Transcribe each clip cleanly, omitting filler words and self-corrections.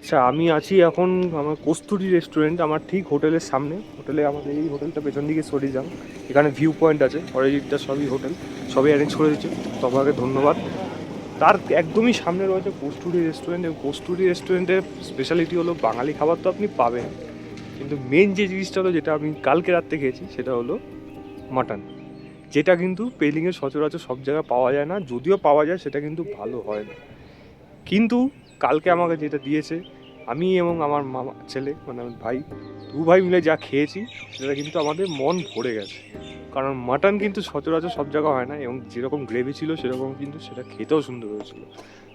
আচ্ছা, আমি আছি এখন আমার কস্তুরী রেস্টুরেন্ট, আমার ঠিক হোটেলের সামনে। হোটেলে আমাদের এই হোটেলটা পেছন দিকে সরে যান, এখানে ভিউ পয়েন্ট আছে, অরিজিৎটা সবই হোটেল, সবই অ্যারেঞ্জ করে দিচ্ছে, তোমাকে ধন্যবাদ। তার একদমই সামনে রয়েছে কস্তুরী রেস্টুরেন্ট, এবং কস্তুরী রেস্টুরেন্টের স্পেশালিটি হলো বাঙালি খাবার তো আপনি পাবেন, কিন্তু মেন যে জিনিসটা হলো যেটা আমি কালকে রাত্রে খেয়েছি সেটা হলো মাটন, যেটা কিন্তু পেলিংয়ের সচরাচর সব জায়গায় পাওয়া যায় না, যদিও পাওয়া যায় সেটা কিন্তু ভালো হয় না। কিন্তু কালকে আমাকে যেটা দিয়েছে, আমি এবং আমার মামা ছেলে মানে আমার ভাই, দু ভাই মিলে যা খেয়েছি সেটা কিন্তু আমাদের মন ভরে গেছে। কারণ মাটন কিন্তু সচরাচর সব জায়গায় হয় না, এবং যেরকম গ্রেভি ছিল সেরকম কিন্তু সেটা খেতেও সুন্দর হয়েছিল।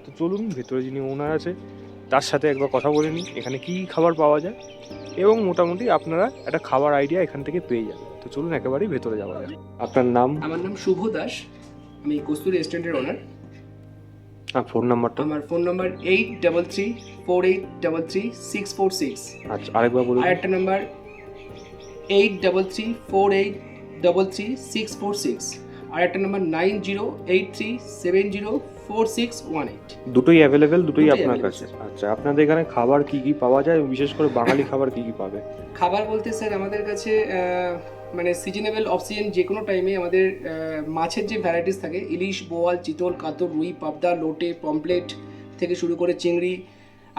তো চলুন ভেতরে যিনি ওনার আছে তার সাথে একবার কথা বলে নিই এখানে কী খাবার পাওয়া যায়, এবং মোটামুটি আপনারা একটা খাবার আইডিয়া এখান থেকে পেয়ে যাবেন। তো চলুন একেবারেই ভেতরে যাওয়া যাক। আপনার নাম? আমার নাম শুভ দাস, আমি কস্তুরী রেস্টুরেন্টের ওনার। আর ফোন নাম্বারটা? আমার ফোন নাম্বার 8334833646। আচ্ছা, আরেকবার বলুন। আর একটা নাম্বার 8348333646। আর একটা নাম্বার 9083704618। দুটোই অ্যাভেলেবেল, দুটোই দুটোই আপনার available, কাছে? আচ্ছা, আপনাদের এখানে খাবার কি কি পাওয়া যায়, বিশেষ করে বাঙালি খাবার কি কি পাবে? খাবার বলতে স্যার আমাদের কাছে মানে সিজনেবল অফ সিজন যে কোনো টাইমে আমাদের মাছের যে ভ্যারাইটিস থাকে, ইলিশ, বোয়াল, চিতল, কাতল, রুই, পাবদা, লোটে, পমপ্লেট থেকে শুরু করে চিংড়ি,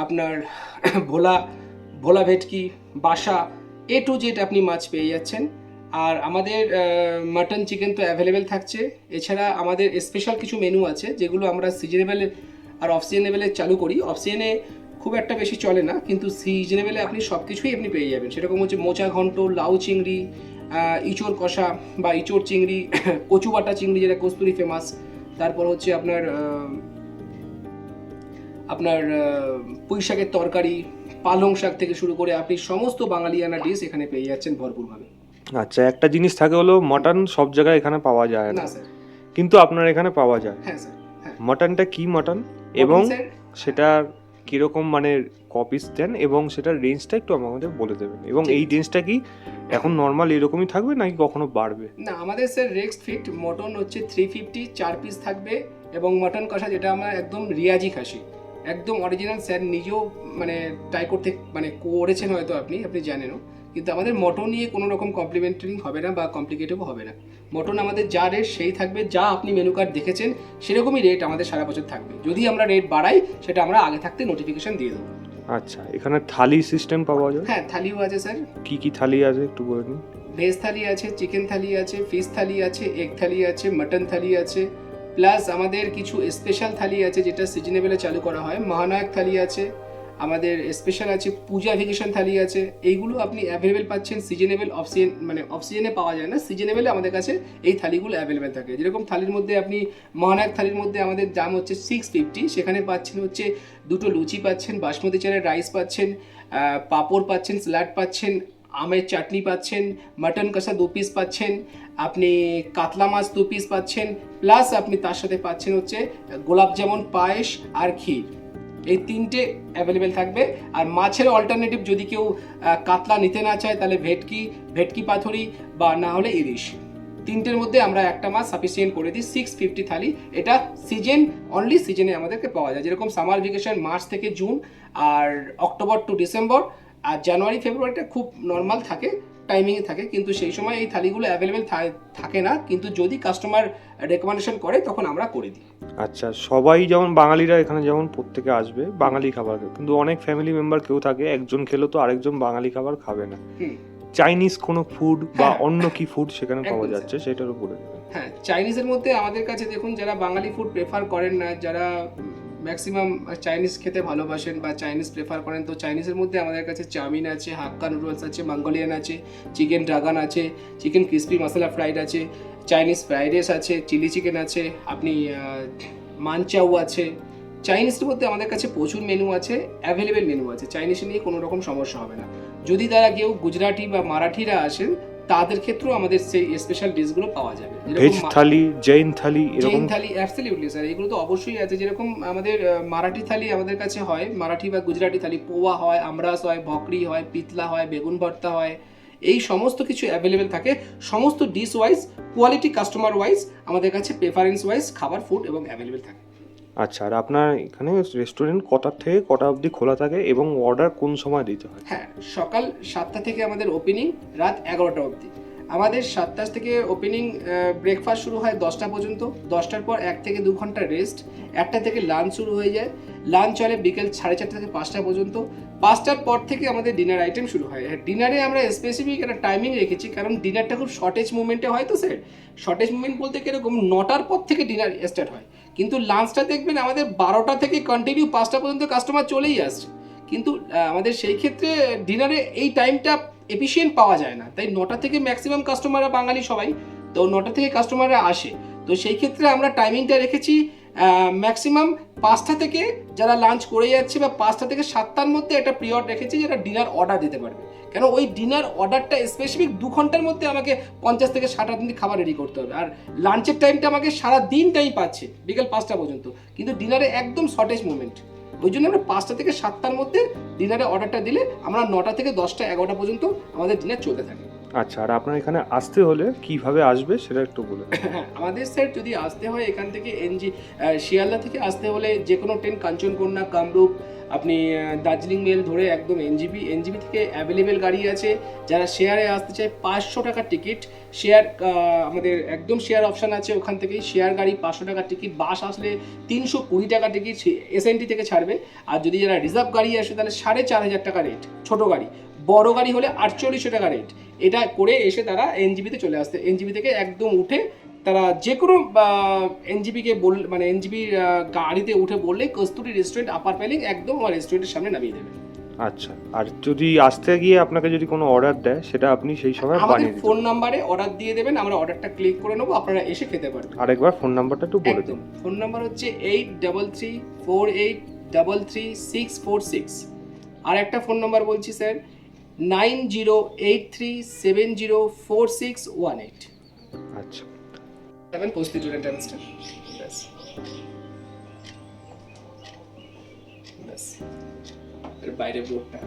আপনার ভোলা, ভোলা ভেটকি, বাসা, এ টু জেড আপনি মাছ পেয়ে যাচ্ছেন। আর আমাদের মাটন, চিকেন তো অ্যাভেলেবেল থাকছে। এছাড়া আমাদের স্পেশাল কিছু মেনু আছে যেগুলো আমরা সিজনেবল আর অফ সিজনেবলে চালু করি। অফ সিজনে খুব একটা বেশি চলে না, কিন্তু সিজনেবলে আপনি সব কিছুই আপনি পেয়ে যাবেন। সেরকম হচ্ছে মোচা ঘন্ট, লাউ চিংড়ি, ইঁচড় কষা বা ইঁচড় চিংড়ি, কচু বাটা চিংড়ি যেটা কস্তুরি ফেমাস। তারপর হচ্ছে আপনার আপনার পুঁই শাকের তরকারি, পালং শাক থেকে শুরু করে আপনি সমস্ত বাঙালিয়ানা ডিশ এখানে পেয়ে যাচ্ছেন ভরপুরভাবে। আচ্ছা, একটা জিনিস থাকে হলো মাটন সব জায়গায় এখানে পাওয়া যায় না, না স্যার। কিন্তু আপনার এখানে পাওয়া যায়। হ্যাঁ স্যার। হ্যাঁ মাটনটা কি মাটন, এবং স্যার, সেটার কিরকম মানে কপিস দেন, এবং সেটার রেঞ্জটা একটু আমাদের বলে দেবেন, এবং ঠিক এই আছে। রেঞ্জটা কি এখন নর্মাল এরকমই থাকবে নাকি কখনো বাড়বে? না, আমাদের স্যার রেক্স ফিট মটন হচ্ছে 350, 4 পিস থাকবে। এবং মটন কষা যেটা আমরা একদম রিয়াজি খাসি, একদম অরিজিনাল, স্যার নিজেও মানে ট্রাই করতে মানে করেছেন হয়তো আপনি জানেনও। কিন্তু আমাদের মটন নিয়ে কোনো রকম কমপ্লিমেন্টারি হবে না বা কমপ্লিকেটেডও হবে না। মটন আমাদের যা রেট সেই থাকবে, যা আপনি মেনু কার্ড দেখেছেন সেরকমই রেট আমাদের সারা বছর থাকবে। যদি আমরা রেট বাড়াই সেটা আমরা আগে থাকতে নোটিফিকেশন দিয়ে দেবো। আচ্ছা, এখানে থালি সিস্টেম পাওয়া যায়? হ্যাঁ, থালিও আছে স্যার। কি কি থালি আছে একটু বলে নিন। ভেজ থালি আছে, চিকেন থালি আছে, ফিশ থালি আছে, এগ থালি আছে, মাটন থালি আছে, প্লাস আমাদের কিছু স্পেশাল থালি আছে যেটা সিজনেবলে চালু করা হয়। মহানায়ক থালি আছে, আমাদের স্পেশাল আছে, পূজা ভেকেশন থালি আছে। এইগুলো আপনি অ্যাভেলেবেল পাচ্ছেন সিজনেবল, অফ সিজন মানে অফ সিজনে পাওয়া যায় না, সিজনেবলে আমাদের কাছে এই থালিগুলো অ্যাভেলেবেল থাকে। যেরকম থালির মধ্যে আপনি মহানায়ক থালির মধ্যে আমাদের দাম হচ্ছে 650, সেখানে পাচ্ছেন হচ্ছে দুটো লুচি পাচ্ছেন, বাসমতি চালের রাইস পাচ্ছেন, পাঁপড় পাচ্ছেন, স্যালাড পাচ্ছেন, আমের চাটনি পাচ্ছেন, মাটন কষা 2 পিস পাচ্ছেন, আপনি কাতলা মাছ 2 পিস পাচ্ছেন, প্লাস আপনি তার সাথে পাচ্ছেন হচ্ছে গোলাপ জামুন, পায়েস আর ক্ষীর। এই তিনটে অ্যাভেলেবেল থাকবে। আর মাছের অল্টারনেটিভ যদি কেউ কাতলা নিতে না চায় তাহলে ভেটকি, ভেটকি পাথরি বা না হলে ইলিশ, তিনটের মধ্যে আমরা একটা মাছ সাফিসিয়েন্ট করে দিই। 650 থালি। এটা সিজন, অনলি সিজনে আমাদেরকে পাওয়া যায়। যেরকম সামার ভেকেশন মার্চ থেকে জুন, আর অক্টোবর টু ডিসেম্বর, আর জানুয়ারি ফেব্রুয়ারিটা খুব নর্মাল থাকে, টাইমিংয়ে থাকে, কিন্তু সেই সময় এই থালিগুলো অ্যাভেলেবেল থাকে না। কিন্তু যদি কাস্টমার রেকমেন্ডেশন করে তখন আমরা করে দিই। আচ্ছা, সবাই যেমন বাঙালিরা এখানে যেমন প্রত্যেকে আসবে বাঙালি খাবার, কিন্তু অনেক ফ্যামিলি মেম্বার কেউ থাকে একজন খেলো তো আরেকজন বাঙালি খাবার খাবে না, চাইনিজ কোনো ফুড বা হ্যাঁ। অন্য কি ফুড সেখানে পাওয়া একদম যাচ্ছে সেটার উপরে দেবেন। হ্যাঁ, চাইনিজের মধ্যে আমাদের কাছে দেখুন, যারা বাঙালি ফুড প্রেফার করেন না, যারা ম্যাক্সিমাম চাইনিজ খেতে ভালোবাসেন বা চাইনিজ প্রেফার করেন, তো চাইনিজের মধ্যে আমাদের কাছে চাউমিন আছে, হাক্কা নুডলস আছে, মঙ্গোলিয়ান আছে, চিকেন ড্রাগন আছে, চিকেন ক্রিসপি মশলা ফ্রাইড আছে, চাইনিজ ফ্রাইড রাইস আছে, চিলি চিকেন আছে, আপনি মানচাউ আছে। চাইনিজের মধ্যে আমাদের কাছে প্রচুর মেনু আছে, অ্যাভেলেবেল মেনু আছে, চাইনিজ নিয়ে কোনো রকম সমস্যা হবে না। যদি তারা কেউ গুজরাটি বা মারাঠিরা আসেন তাদের ক্ষেত্রেও আমাদের সেই স্পেশাল ডিশগুলো পাওয়া যাবে। ভেজ থালি, জৈন থালি, জৈন এরকম? থালি অ্যাবসলিউটলি স্যার, এগুলো তো অবশ্যই আছে। যেরকম আমাদের মারাঠি থালি আমাদের কাছে হয়, মারাঠি বা গুজরাটি থালি, পোয়া হয়, আমরাস হয়, ভকরি হয়, পিতলা হয়, বেগুন ভর্তা হয়, এই সমস্ত কিছু অ্যাভেলেবেল থাকে। সমস্ত dish wise, quality, customer wise আমাদের কাছে প্রেফারেন্স ওয়াইজ খাবার ফুড এবং অ্যাভেলেবেল থাকে। আচ্ছা, আর আপনার এখানে রেস্টুরেন্ট কটার থেকে কটা অবধি খোলা থাকে এবং অর্ডার কোন সময় দিতে হয়? হ্যাঁ, সকাল 7টা থেকে আমাদের ওপেনিং, রাত 11টা অবধি। আমাদের 7টা থেকে ওপেনিং, ব্রেকফাস্ট শুরু হয় 10টা পর্যন্ত। 10টার পর 1 থেকে 2 ঘন্টা রেস্ট। 1টা থেকে লাঞ্চ শুরু হয়ে যায়। লাঞ্চ চলে বিকেল 4:30 থেকে 5টা পর্যন্ত। 5টার পর থেকে আমাদের ডিনার আইটেম শুরু হয়। ডিনারে আমরা স্পেসিফিক একটা টাইমিং রেখেছি, কারণ ডিনারটা খুব শর্টেজ মুভমেন্টে হয় তো স্যার। শর্টেজ মুভমেন্ট বলতে কিরকম, 9টার পর থেকে ডিনার স্টার্ট হয়, কিন্তু লাঞ্চটা দেখবেন আমাদের 12টা থেকে কন্টিনিউ 5টা পর্যন্ত কাস্টমার চলেই আসছে। কিন্তু আমাদের সেই ক্ষেত্রে ডিনারে এই টাইমটা এফিশিয়েন্ট পাওয়া যায় না, তাই 9টা থেকে ম্যাক্সিমাম কাস্টমাররা, বাঙালি সবাই তো 9টা থেকে কাস্টমাররা আসে। তো সেই ক্ষেত্রে আমরা টাইমিংটা রেখেছি ম্যাক্সিমাম 5টা থেকে যারা লাঞ্চ করে যাচ্ছে, বা 5টা থেকে 7টার মধ্যে একটা পিরিয়ড রেখেছি যারা ডিনার অর্ডার দিতে পারবে। কেন ওই ডিনার অর্ডারটা স্পেসিফিক 2 ঘন্টার মধ্যে আমাকে 50 থেকে 60 দিন খাবার রেডি করতে হবে, আর লাঞ্চের টাইমটা আমাকে সারা দিন টাইম পাচ্ছে বিকেল 5টা পর্যন্ত, কিন্তু ডিনারে একদম শর্টেজ মুভমেন্ট। ওই জন্য আমরা 5টা থেকে 7টার মধ্যে ডিনারে অর্ডারটা দিলে আমরা 9টা থেকে 10টা 11টা পর্যন্ত আমাদের ডিনার চলতে থাকে। আচ্ছা, আর আপনার এখানে আসতে হলে কিভাবে আসবে সেটা একটু বলুন। হ্যাঁ, আমাদের স্যার যদি আসতে হয় এখান থেকে শিয়ালদা থেকে আসতে হলে যে কোনো ট্রেন, কাঞ্চনকন্যা, কামরূপ, আপনি দার্জিলিং মেল ধরে একদম এনজিবি থেকে অ্যাভেলেবেল গাড়ি আছে। যারা শেয়ারে আসতে চায় 500 টাকার টিকিট, শেয়ার আমাদের একদম শেয়ার অপশান আছে, ওখান থেকেই শেয়ার গাড়ি 500 টাকার টিকিট। বাস আসলে 320 টাকা টিকিট এসএনটি থেকে ছাড়বে। আর যদি যারা রিজার্ভ গাড়ি আসে তাহলে 4,500 টাকা রেট ছোটো গাড়ি, বড় গাড়ি হলে 4800 টাকা রেট। এটা করে এসে তারা এনজিবিতে চলে আসতে, এনজিবি থেকে একদম উঠে তারা যে কোনো এনজিবিকে মানে এনজিবির গাড়িতে উঠে বললে কস্তুরী রেস্টুরেন্ট আপার পেলিং একদম আমার রেস্টুরেন্টের সামনে নামিয়ে দেবে। আচ্ছা, আর যদি আসতে গিয়ে আপনাকে যদি কোনো অর্ডার দেয় সেটা আপনি সেই সময় আমাদের বানিয়ে দিতে ফোন নাম্বারে অর্ডার দিয়ে দেবেন, আমরা অর্ডারটা ক্লিক করে নেবো, আপনারা এসে খেতে পারবেন। আরেকবার ফোন নাম্বারটা একটু বলে দিন। ফোন নাম্বার হচ্ছে 8334833646। আর একটা ফোন নাম্বার বলছি স্যার, 9083704618। আচ্ছা, পোস্ট স্টুডেন্ট ট্রান্সফার ব্যাস এর বাইরে বোর্ডটা।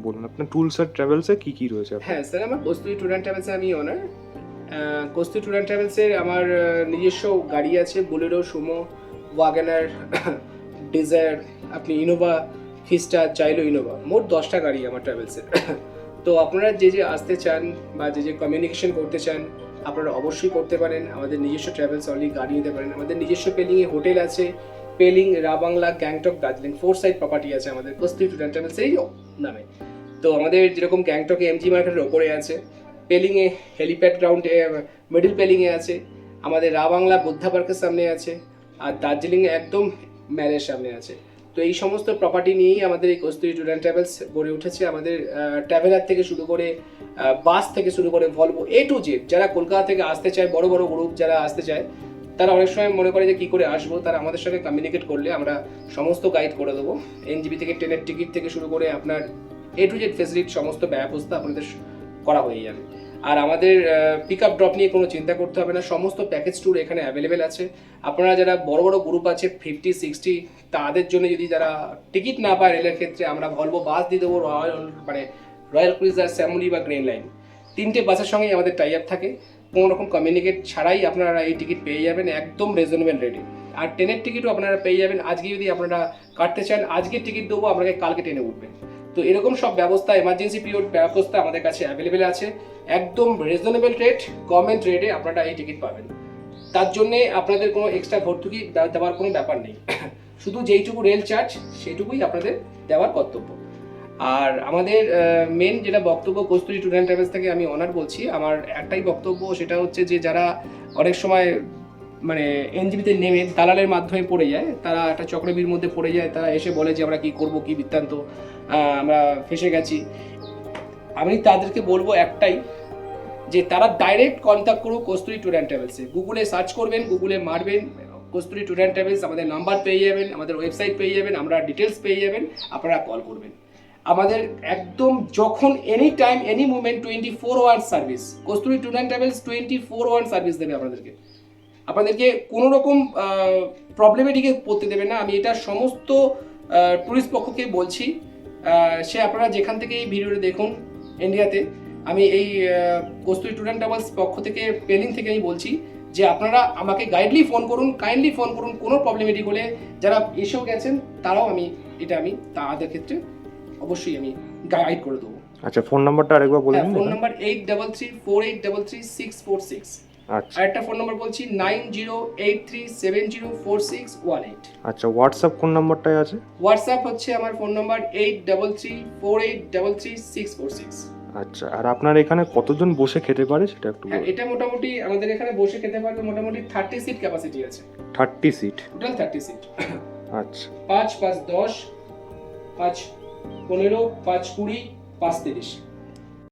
বলুন আপনার টুলস আর ট্রাভেলসে কি কি রয়েছে? হ্যাঁ স্যার, আমার কস্তুরী ট্যুর অ্যান্ড ট্রাভেলসে আমি ওনার। কস্তুরী ট্যুর অ্যান্ড ট্রাভেলসে আমার নিজস্ব গাড়ি আছে, বোলেরো, সুমো, ওয়াগনার, ডিজায়ার, আপনি ইনোভা, ফিস্টা, চাইলো ইনোভা, মোট 10টা গাড়ি আমার ট্রাভেলসের। তো আপনারা যে আসতে চান বা যে কমিউনিকেশন করতে চান আপনারা অবশ্যই করতে পারেন। আমাদের নিজস্ব ট্রাভেলস অনলি গাড়ি নিতে পারেন। আমাদের নিজস্ব পেলিংয়ে হোটেল আছে, পেলিং, রাবাংলা, গ্যাংটক, দার্জিলিং 4 সাইড প্রপার্টি আছে আমাদের কস্তুরী ট্যুর অ্যান্ড ট্রাভেলস এই নামে। তো আমাদের যেরকম গ্যাংটকে এমজি মার্কেটের ওপরে আছে, পেলিংয়ে হেলিপ্যাড গ্রাউন্ডে মিডল পেলিংয়ে আছে, আমাদের রাবাংলা বুদ্ধা পার্কের সামনে আছে, আর দার্জিলিংয়ে একদম ম্যালের সামনে আছে। তো এই সমস্ত প্রপার্টি নিয়েই আমাদের এই কস্তুরী ট্যুর অ্যান্ড ট্রাভেলস গড়ে উঠেছে। আমাদের ট্রাভেলার থেকে শুরু করে বাস থেকে শুরু করে ভলভো A to Z, যারা কলকাতা থেকে আসতে চায়, বড় বড় গ্রুপ যারা আসতে চায়, তারা অনেক সময় মনে করে যে কী করে আসবো, তারা আমাদের সঙ্গে কমিউনিকেট করলে আমরা সমস্ত গাইড করে দেবো। এনজিবি থেকে ট্রেনের টিকিট থেকে শুরু করে আপনার A to Z ফেসিলিটি সমস্ত ব্যবস্থা আপনাদের করা হয়ে যাবে। আর আমাদের পিক আপ ড্রপ নিয়ে কোনো চিন্তা করতে হবে না, সমস্ত প্যাকেজ ট্যুর এখানে অ্যাভেলেবেল আছে। আপনারা যারা বড় বড় গ্রুপ আছে 50-60, তাদের জন্য যদি যারা টিকিট না পায় রেলের ক্ষেত্রে, আমরা ভলভো বাস দিয়ে দেবো, রয়্যাল ক্রুজার, শ্যামলি বা গ্রিন লাইন, 3টে বাসের সঙ্গেই আমাদের টাই আপ থাকে। কোনো রকম কমিউনিকেট ছাড়াই আপনারা এই টিকিট পেয়ে যাবেন একদম রিজনেবল রেটে। আর ট্রেনের টিকিটও আপনারা পেয়ে যাবেন, আজকে যদি আপনারা কাটতে চান আজকে টিকিট দেবো, আপনাকে কালকে ট্রেনে উঠবেন। তো এরকম সব ব্যবস্থা, এমার্জেন্সি পিরিয়ড ব্যবস্থা আমাদের কাছে অ্যাভেলেবেল আছে। একদম রিজনেবল রেট, গভর্নমেন্ট রেটে আপনারা এই টিকিট পাবেন। তার জন্যে আপনাদের কোনো এক্সট্রা ভর্তুকি দেওয়ার কোনো ব্যাপার নেই, শুধু যেইটুকু রেল চার্জ সেইটুকুই আপনাদের দেওয়ার কর্তব্য। আর আমাদের মেন যেটা বক্তব্য কস্তুরী ট্যুর অ্যান্ড ট্রাভেলস থেকে আমি অনার বলছি, আমার একটাই বক্তব্য, সেটা হচ্ছে যে যারা অনেক সময় মানে এনজিবিতে নেমে দালালের মাধ্যমে পড়ে যায়, তারা একটা চক্রবীর মধ্যে পড়ে যায়, তারা এসে বলে যে আমরা কী করবো, কী বৃত্তান্ত, আমরা ফেসে গেছি। আমি তাদেরকে বলবো একটাই, যে তারা ডাইরেক্ট কন্ট্যাক্ট করুক কস্তুরী ট্যুর অ্যান্ড ট্রাভেলসে। গুগলে সার্চ করবেন, গুগলে মারবেন কস্তুরী ট্যুর অ্যান্ড ট্রাভেলস, আমাদের নাম্বার পেয়ে যাবেন, আমাদের ওয়েবসাইট পেয়ে যাবেন, আমরা ডিটেলস পেয়ে যাবেন, আপনারা কল করবেন। আমাদের একদম যখন any time any movement 24 hour service, Kasturi tour and travels 24 hour service দেবে আপনাদেরকে। আপনাদেরকে কোনো রকম প্রবলেমে দিকে পড়তে দেবে না। আমি এটা সমস্ত ট্যুরিস্ট পক্ষকে বলছি, সে আপনারা যেখান থেকে এই ভিডিওটা দেখুন ইন্ডিয়াতে, আমি এই কস্তুরী ট্যুর অ্যান্ড ট্রাভেলস পক্ষ থেকে পেলিং থেকে আমি বলছি যে আপনারা আমাকে কাইন্ডলি ফোন করুন, কোনো প্রবলেমেটিক হলে যারা এসেও গেছেন তারাও আমি তাদের ক্ষেত্রে অবশ্যই আমি গাইড করে দেবো। আচ্ছা, ফোন নাম্বারটা আরেকবার বলে দিন। Phone number 8334833646। আচ্ছা আর একটা ফোন নাম্বার বলছি 9083704618। আচ্ছা, হোয়াটসঅ্যাপ কোন নাম্বারটায় আছে? হোয়াটসঅ্যাপ হচ্ছে আমার ফোন নাম্বার 8334833646। আচ্ছা, আর আপনার এখানে কতজন বসে খেতে পারে সেটা একটু হ্যাঁ, বলুন। এটা মোটামুটি আমাদের এখানে বসে খেতে পারবে মোটামুটি 30 সিট ক্যাপাসিটি আছে। 30 সিট? Total 30 seat. আচ্ছা 5 5 10 5 15 5 20 5 30।